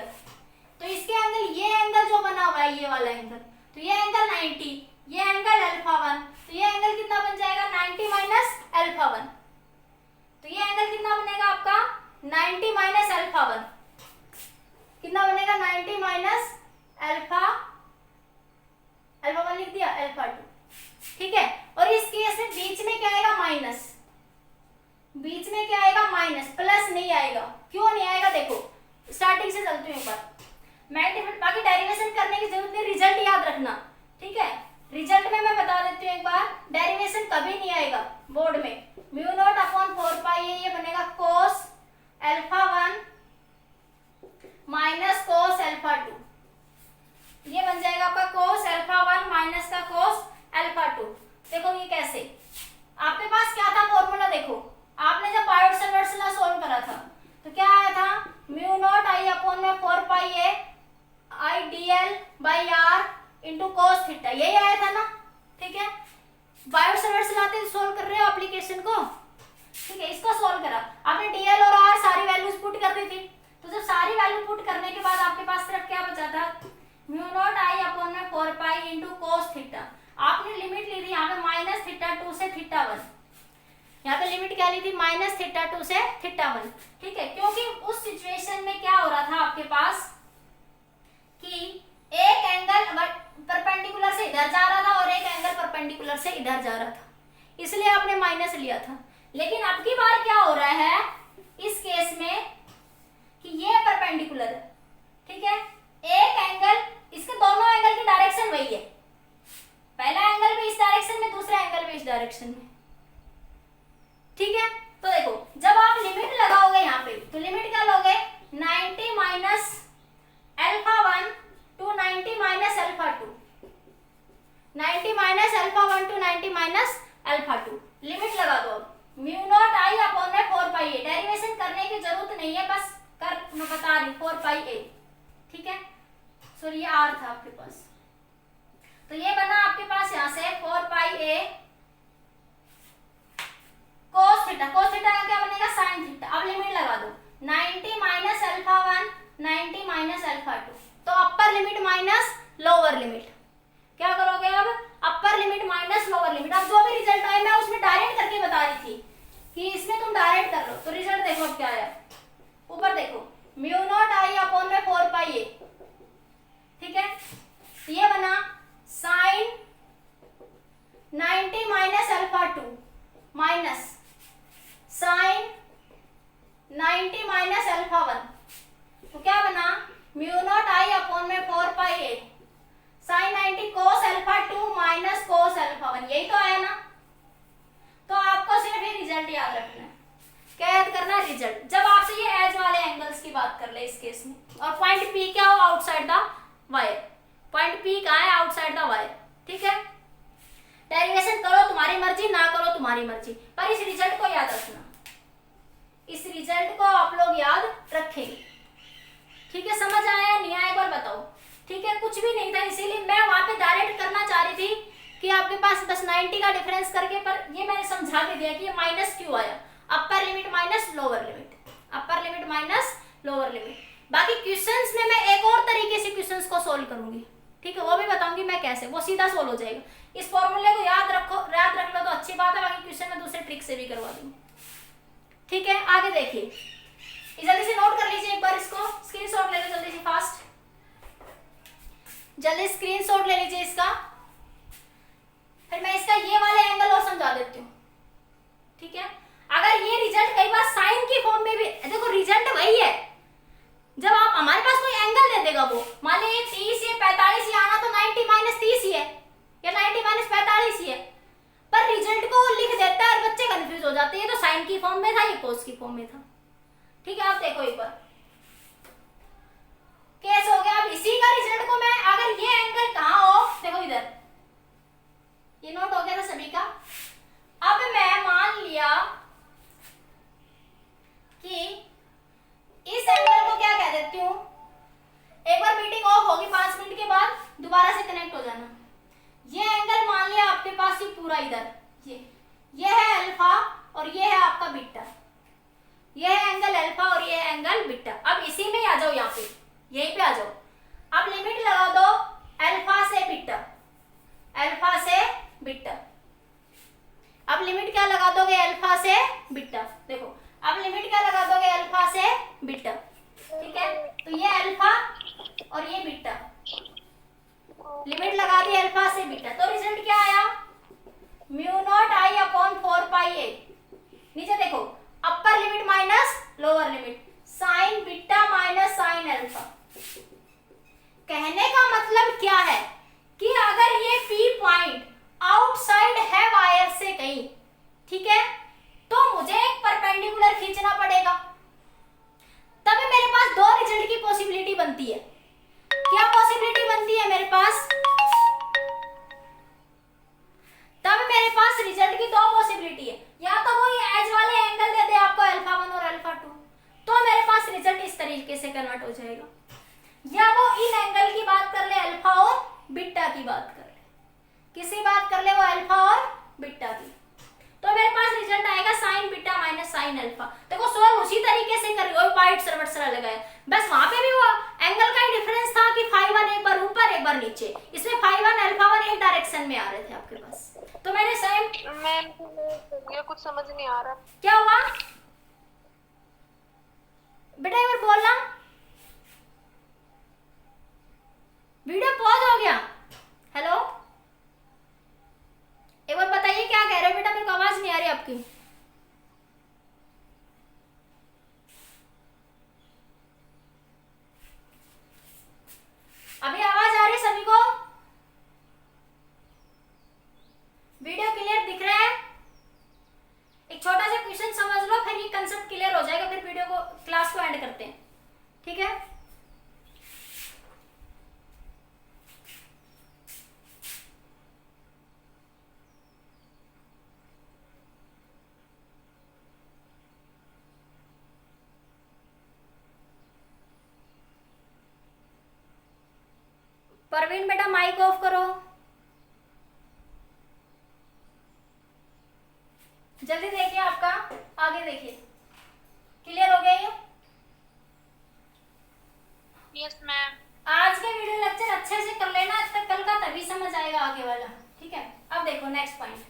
तो इसके एंगल, ये एंगल जो बना हुआ है ये वाला एंगल, तो ये एंगल 90, ये एंगल अल्फा 1, तो ये एंगल कितना बन जाएगा 90 माइनस अल्फा 1। तो ये एंगल कितना बनेगा आपका 90 माइनस अल्फा 1, कितना बनेगा 90 माइनस अल्फा 1 लिख दिया, स्टार्टिंग से चलती हूँ एक बार। मैग्नीफिकेशन बाकी डेरिवेशन करने की जरूरत नहीं, रिजल्ट याद रखना, ठीक है। रिजल्ट में मैं बता देती हूँ एक बार, डेरिवेशन कभी नहीं आएगा बोर्ड में। म्यू नॉट अपॉन 4 पाई ये बनेगा कोस अल्फा 1 माइनस कोस अल्फा 2, ये बन जाएगा आपका कोस अल्फा 1 माइनस का कोस अल्फा 2। देखो ये कैसे, आपके पास क्या था फॉर्मूला, देखो आपने जब पायोट-सावर्त लॉ सॉल्व करा था तो क्या आया था, म्यू नॉट आई अपॉन में 4 pi A I D L by R into cos theta, यही आया था ना, ठीक है। पायोट-सावर्त लॉ से सोल्व कर रहे हो एप्लीकेशन को, ठीक है। इसको सोल्व करा आपने, डीएल और आर सारी वैल्यूज पुट कर दी थी, तो जब सारी वैल्यू पुट करने के बाद आपके पास सिर्फ क्या बचा था, म्यू नॉट आई अपॉन में 4 पाई इंटू कोस थीटा। आपने लिमिट ली थी यहाँ पे माइनस थीटा 2 से थीटा 1, यहाँ पे लिमिट क्या ली थी, माइनस थीटा 2 से थीटा 1, ठीक है। क्योंकि उस सिचुएशन में क्या हो रहा था आपके पास कि एक एंगल परपेंडिकुलर से इधर जा रहा था और एक एंगल परपेंडिकुलर से इधर जा रहा था, इसलिए आपने माइनस लिया था। लेकिन अब की बार क्या हो रहा है इस केस में कि ये परपेंडिकुलर है, ठीक है। एक एंगल, इसके दोनों एंगल की डायरेक्शन वही है, पहला एंगल भी इस डायरेक्शन में, दूसरा एंगल भी इस डायरेक्शन में, ठीक है। तो देखो जब आप लिमिट लगाओगे यहाँ पे तो लिमिट क्या लोगे, 90 minus alpha 1 to 90 minus alpha 2, 90 minus alpha 1 to 90 minus alpha 2, limit लगा दो। म्यू नॉट आई अपॉन में 4 पाई ए, डेरिवेशन करने की जरूरत नहीं है, बस कर मैं बता रही 4 पाई ए, ठीक है। सॉरी ये आर था आपके पास, तो ये बना आपके पास यहाँ से 4 पाई ए कोस थीटा, कोस थीटा का क्या बनेगा, साइन थीटा। अब लिमिट लगा दो, 90 माइनस अल्फा 1 90 माइनस अल्फा 2, तो अपर लिमिट माइनस लोअर लिमिट, क्या करोगे अब, अपर लिमिट माइनस लोअर लिमिट। अब जो भी रिजल्ट आए मैं उसमें डायरेक्ट करके बता रही थी कि इसमें तुम डायरेक्ट कर लो, तो रिजल्ट देखो अब क्या आया, ऊपर देखो म्यू नॉट आई अपॉन में 4 पाई ए, ठीक है। ये बना sine 90 minus alpha 2 minus sine 90 minus alpha 1, तो क्या बना, म्यू नॉट आई अपॉन में 4 pi A sine 90 cos alpha 2 minus cos alpha 1, यही तो आया ना। तो आपको सिर्फ ये रिजल्ट याद रखना है, क्या याद करना है, रिजल्ट। जब आपसे ये एज वाले एंगल्स की बात कर ले इस केस में, और पॉइंट पी क्या हो, outside the wire, point P कहाँ है, आउटसाइड द वायर, ठीक है। डेरिवेशन करो तुम्हारी मर्जी, ना करो तुम्हारी मर्जी, पर इस रिजल्ट को याद रखना, इस रिजल्ट को आप लोग याद रखेंगे, ठीक है। समझ आया नहीं आया एक बार बताओ, ठीक है। कुछ भी नहीं था, इसीलिए मैं वहां पे डायरेक्ट करना चाह रही थी कि आपके पास बस 90 का डिफरेंस करके, पर ये मैंने समझा के दिया कि ये माइनस क्यों आया, अपर लिमिट माइनस लोअर लिमिट, अपर लिमिट माइनस लोअर लिमिट। बाकी क्वेश्चंस में मैं एक और तरीके से क्वेश्चंस को सोल्व करूंगी, ठीक है, वो भी बताऊंगी मैं कैसे, वो सीधा सोल्व हो जाएगा। इस फॉर्मूले को याद रखो, याद रख लो तो अच्छी बात है, बाकी क्वेश्चन में दूसरे ट्रिक से भी करवा दूंगी, ठीक है। आगे देखिए, जल्दी से नोट कर लीजिए एक बार, इसको स्क्रीनशॉट ले लो जल्दी से, फास्ट जल्दी स्क्रीनशॉट ले लीजिए इसका, फिर मैं इसका ये वाले एंगल और समझा देती हूँ, ठीक है। अगर ये रिजल्ट कई बार साइन की फॉर्म में भी, देखो रिजल्ट वही है, जब आप हमारे पास कोई एंगल दे देगा वो, मान लीजिए 30 या 45 या आना तो 90 माइनस 30 ही है या 90 माइनस 45 ही है, पर रिजल्ट को वो लिख देता है और बच्चे कंफ्यूज हो जाते हैं, तो साइन की फॉर्म में था, ये कोस की फॉर्म में था, ठीक है। आप देखो एक बार केस हो गया। अब इसी का रिजल्ट को मैं, अगर ये एंगल कहाँ हो, देखो इधर, ये नोट हो गया था सभी का। अब मैं मान लिया कि इस एंगल को क्या कह देती हूँ, एक बार मीटिंग ऑफ होगी 5 मिनट के बाद दोबारा से कनेक्ट हो जाना। ये एंगल मान लिया आपके पास ही पूरा इधर, ये है अल्फा और ये है आपका बीटा, ये है एंगल अल्फा और ये है एंगल बीटा। अब इसी में आ जाओ, यहाँ पे यहीं पे आ जाओ। अब लिमिट लगा दो अल्फा से बीटा, अल्फा से बीटा। अब लिमिट क्या लगा दोगे, अल्फा से बीटा। देखो अब लिमिट क्या लगा दोगे, अल्फा से बीटा, ठीक है। तो ये अल्फा और ये बीटा, लिमिट लगा दी अल्फा से बीटा, तो रिजल्ट क्या आया, mu not I upon 4 pi A. नीचे देखो upper limit minus lower limit, sine beta minus sine कहने का मतलब क्या है कि अगर ये पी पॉइंट आउटसाइड है वायर से कहीं, ठीक है, तो मुझे एक परपेंडिकुलर खींचना पड़ेगा, तभी मेरे पास दो रिजल्ट की पॉसिबिलिटी बनती है। क्या पॉसिबिलिटी बनती है मेरे पास? तब मेरे पास रिजल्ट की दो पॉसिबिलिटी है, या तो वो ये एज वाले एंगल दे दे आपको अल्फा 1 और अल्फा 2, तो मेरे पास रिजल्ट इस तरीके से कन्वर्ट हो जाएगा, या वो इन एंगल की बात कर ले अल्फा और बीटा की बात कर ले, किसी बात कर ले वो अल्फा और बीटा की, तो मेरे पास रिजल्ट आएगा sign beta minus sine alpha. देखो सोल्व उसी तरीके से कर रही हो, वाइट सर्वट सरा लगाया, बस वहां पे भी वो एंगल का ही डिफरेंस था कि फाई 1 एक बार ऊपर एक बार नीचे, इसमें फाई 1 अल्फा 1 एक डायरेक्शन में आ रहे थे आपके पास, तो मैंने सेम। मैं कुछ समझ नहीं आ रहा। क्या हुआ बेटा, एक बार बोलना, वीडियो पॉज हो गया। हेलो, एक बार बताइए क्या कह रहे हो बेटा, मेरे को आवाज नहीं आ रही आपकी। अभी आवाज आ रही है सभी को? वीडियो क्लियर दिख रहा है? एक छोटा सा क्वेश्चन समझ लो, फिर ये कंसेप्ट क्लियर हो जाएगा, फिर वीडियो को क्लास को एंड करते हैं, ठीक है? परवीन बेटा माइक ऑफ करो, जल्दी देखिए, आपका आगे देखिए, क्लियर हो गया ये? Yes ma'am. आज के वीडियो लेक्चर अच्छे से कर लेना, तब कल का तभी समझ आएगा आगे वाला, ठीक है? अब देखो नेक्स्ट पॉइंट,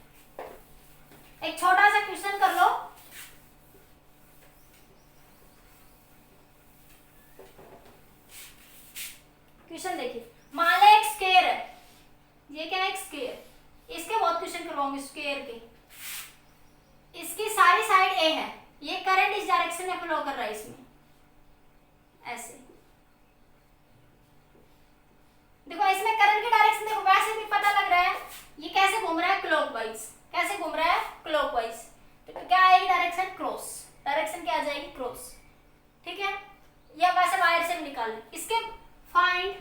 एक छोटा सा क्वेश्चन कर लो। क्वेश्चन देखिए, मान लो एक स्क्वायर है, ये क्या है? एक स्क्वायर, इसके बहुत क्वेश्चन करवाऊंगी स्क्वायर के, इसकी सारी साइड ए है, ये करंट इस डायरेक्शन में फ्लो कर रहा है इसमें, ऐसे देखो, इसमें करंट की डायरेक्शन देखो, वैसे भी पता लग रहा है ये कैसे घूम रहा है, क्लॉकवाइज, कैसे घूम रहा है? क्लॉकवाइज, तो क्या आएगी डायरेक्शन? क्रॉस, डायरेक्शन क्या आ जाएगी? क्रॉस, ठीक है? या वैसे वायर से भी निकाल, इसके find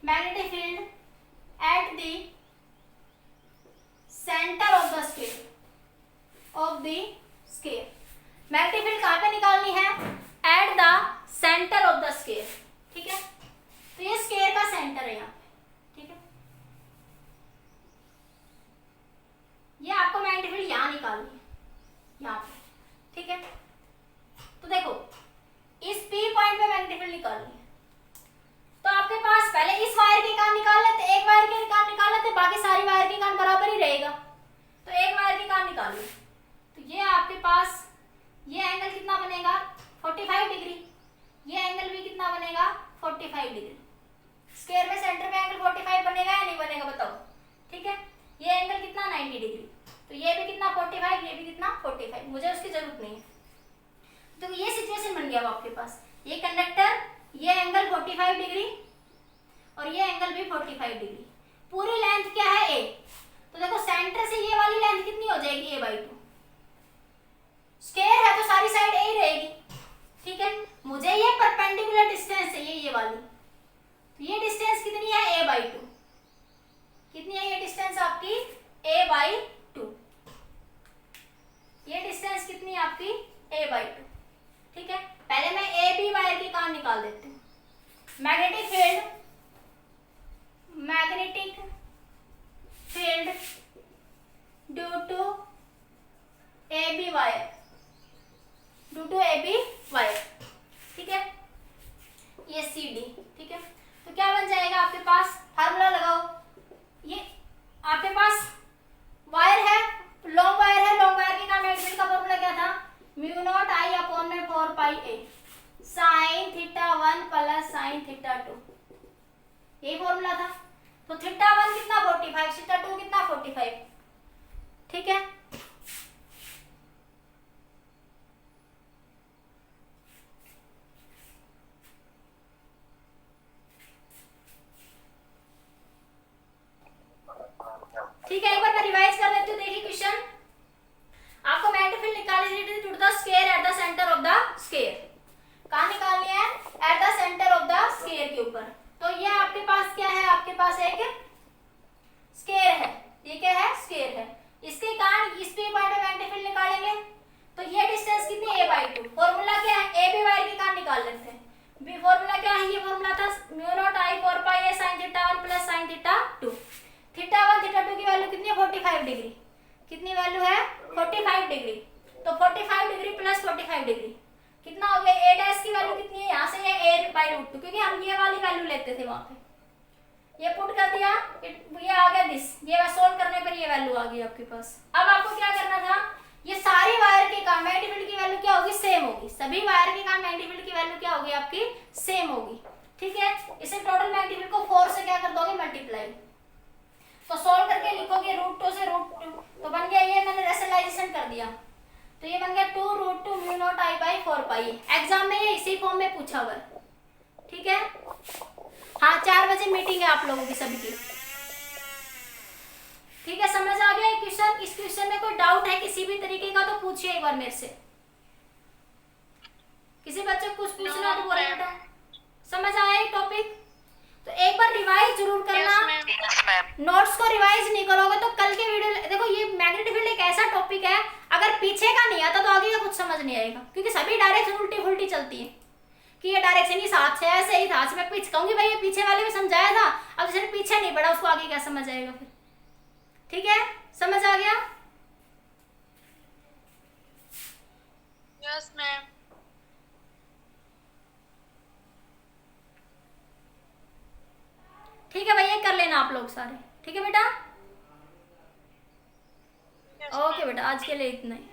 magnetic field at the centre of the square, of the square, magnetic field कहां पे निकालनी है? At the centre of the square, ठीक है? तो ये स्क्वायर का सेंटर है यहाँ पे, ठीक है? ये आपको मैग्नेटिक फील्ड यहाँ निकालनी है, यहाँ पे, ठीक है? तो देखो, इस P पॉइंट पे मैग्नेटिक फील्ड निकालनी है, तो आपके पास पहले इस वायर के कान निकाल लेते, एक वायर के कान निकाल लेते, बाकी सारी वायर के कान बराबर ही रहेगा, तो एक वायर के कान निकाल लो, तो ये आपके पास ये एंगल कितना बनेगा? 45 डिग्री, ये एंगल भी कितना बनेगा? 45 डिग्री। स्क्वायर में सेंटर में एंगल 45 बनेगा या नहीं बनेगा बताओ, ठीक है? ये एंगल कितना? 90 डिग्री, तो ये भी कितना? 45, ये भी कितना? 45, मुझे उसकी जरूरत नहीं है। तो ये सिचुएशन बन गया आपके पास, ये कंडक्टर, ये एंगल 45 डिग्री और ये एंगल भी 45 डिग्री, पूरी लेंथ क्या है? ए, तो देखो सेंटर से ये वाली लेंथ कितनी हो जाएगी? a/2, स्क्वायर है तो सारी साइड ए ही रहेगी, ठीक है? मुझे ये परपेंडिकुलर डिस्टेंस चाहिए, ये वाली, तो ये डिस्टेंस कितनी है? a/2, कितनी है ये डिस्टेंस आपकी? a/2, ये डिस्टेंस कितनी है आपकी? a/2, ठीक है? पहले मैं ए बी वायर की कान निकाल देती हूँ। Magnetic field due to A B wire, ठीक है? ये सी डी, ठीक है? तो क्या बन जाएगा आपके पास? फार्मूला लगाओ, ये आपके पास वायर है, लॉन्ग वायर है, लॉन्ग वायर के का मैग्नेटिक का फार्मूला क्या था? म्यू नॉट आई अपॉन में 4 pi A sine theta 1 plus sine theta 2, यही फॉर्मूला था। तो थीटा 1 कितना? 45, थीटा 2 कितना? 45, ठीक है? ऊपर। तो ये आपके पास क्या है, आपके पास एक स्केयर है, ये क्या है, स्केयर है। इसके कारण इस पे पॉइंट में मैग्नेटिक फील्ड निकालेंगे, तो ये डिस्टेंस कितनी है, a/2। फॉर्मूला क्या है, ए बी वायर के कारण निकाल लेते हैं। बी फॉर्मूला क्या है, ये फॉर्मूला था μ0I4πa sin θ1 प्लस sin θ2। θ1 θ2 की वैल्यू कितनी है, 45 डिग्री। कितनी वैल्यू है, 45 डिग्री। तो 45 डिग्री प्लस 45 डिग्री कितना हो गया, a डैश की वैल्यू कितनी है, यहाँ से ये a/2, क्योंकि हम ये वाली वैल्यू लेते थे वहां पे। ये पुट कर दिया, ये आ गया दिस, ये सोल्व करने पर ये वैल्यू आ गई आपके पास। अब आपको क्या करना था, ये सारी वायर के काम मैग्नेटिक फील्ड की वैल्यू क्या होगी, सेम होगी। सभी वायर के काम मैग्नेटिक फील्ड की वैल्यू क्या होगी आपकी, सेम होगी। ठीक है, इसे टोटल मैग्नेटिक फील्ड को 4 से क्या कर दोगे, मल्टीप्लाई। तो सोल्व करके लिखोगे √2 से √2, तो बन गया, ये मैंने रेशनलाइजेशन कर दिया, तो ये बन गया 2√2 μ0I/4πa। एग्जाम में ये इसी फॉर्म में पूछा हुआ है। ठीक है, हाँ 4 बजे मीटिंग है आप लोगों की सभी की। ठीक है, समझ आ गया क्वेश्चन। इस क्वेश्चन में कोई डाउट है किसी भी तरीके का तो पूछिए एक बार मेरे से। किसी बच्चे को कुछ पूछना तो बोले बेटा। समझ आया ये टॉपिक, तो एक बार रिवाइज जरूर करना। नोट्स को रिवाइज नहीं करोगे तो कल के वीडियो देखो, ये मैग्नेटिक फील्ड एक ऐसा टॉपिक है, अगर पीछे का नहीं आता तो आगे का कुछ समझ नहीं आएगा, क्योंकि सभी डायरेक्शन उल्टी फुल्टी चलती है कि ये डायरेक्शन ही साथ से ऐसे ही था। मैं पीछे कहूंगी भाई ये पीछे वाले में समझाया था, अब जिसने पीछे नहीं पढ़ा उसको आगे क्या समझ आएगा फिर। ठीक है, समझ आ गया। Yes ma'am. ठीक है भैया, कर लेना आप लोग सारे। ठीक है बेटा, ओके बेटा, आज के लिए इतना ही।